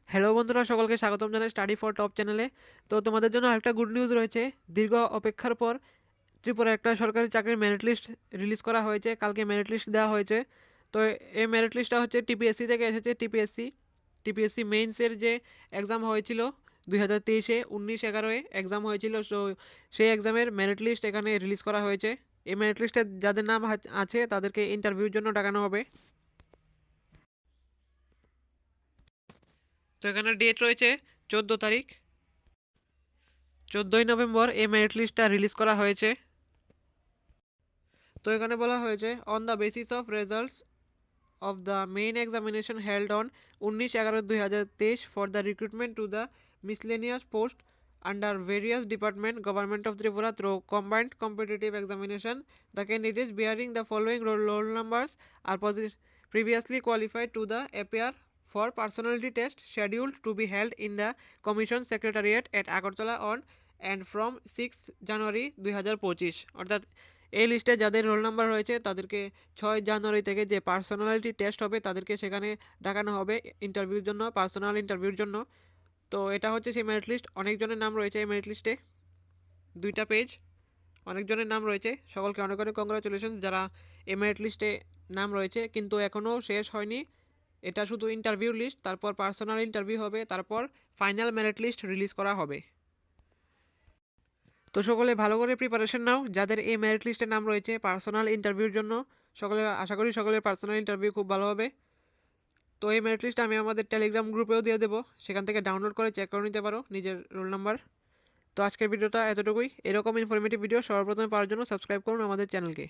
Hello বন্ধুরা, সকলকে স্বাগতম জানাই স্টাডি ফর টপ চ্যানেলে। তো তোমাদের জন্য একটা গুড নিউজ রয়েছে। দীর্ঘ অপেক্ষার পর ত্রিপুরা একটা সরকারি চাকরির মেরিট লিস্ট রিলিজ করা হয়েছে। কালকে মেরিট লিস্ট দেওয়া হয়েছে। তো এই মেরিট লিস্টটা হচ্ছে টিপিএসসি থেকে এসেছে। টিপিএসসি মেইনসের যে এক্সাম হয়েছিল 2023-এ 19/11-এ এক্সাম হয়েছিল। তো সেই এক্সামের মেরিট লিস্ট এখানে রিলিজ করা হয়েছে। এই মেরিট লিস্টে যাদের নাম আছে তাদেরকে ইন্টারভিউর জন্য ডাকানো হবে। তো এখানে ডেট রয়েছে 14 তারিখ, 14ই নভেম্বর এই মেরিট লিস্টটা রিলিজ করা হয়েছে। তো এখানে বলা হয়েছে on the basis of results of the main examination held on 19/11/2023 for the recruitment to the miscellaneous post under various department government of Tripura through combined competitive examination, the candidates bearing the following roll numbers are previously qualified to the appear for personality test scheduled to be held in the commission secretariat at Agartala on and from 6 January 2025। অর্থাৎ এই লিস্টে যাদের roll number রয়েছে তাদেরকে 6 জানুয়ারি থেকে যে personality test হবে তাদেরকে সেখানে ডাকানো হবে ইন্টারভিউর জন্য, পার্সোনাল ইন্টারভিউর জন্য। তো এটা হচ্ছে সেই মেরিট লিস্ট। অনেকজনের নাম রয়েছে এই মেরিট লিস্টে, 2টা পেজ, অনেকজনের নাম রয়েছে। সকলকে অনেক অনেক কংগ্রাচুলেশন যারা এই মেরিট লিস্টে নাম রয়েছে। কিন্তু এখনও শেষ হয়নি, এটা শুধু ইন্টারভিউ লিস্ট। তারপর পার্সোনাল ইন্টারভিউ হবে, তারপর ফাইনাল মেরিট লিস্ট রিলিজ করা হবে। তো সকলে ভালো করে প্রিপারেশন নাও যাদের এই মেরিট লিস্টে নাম রয়েছে পার্সোনাল ইন্টারভিউর জন্য। সকলে আশা করি সকলের পার্সোনাল ইন্টারভিউ খুব ভালো হবে। তো এই মেরিট লিস্ট আমি আমাদের টেলিগ্রাম গ্রুপেও দিয়ে দেবো, সেখান থেকে ডাউনলোড করে চেক করে নিতে পারো নিজের রোল নাম্বার। তো আজকের ভিডিওটা এতটুকুই। এরকম ইনফরমেটিভ ভিডিও সর্বপ্রথমে পাওয়ার জন্য সাবস্ক্রাইব করুন আমাদের চ্যানেলকে।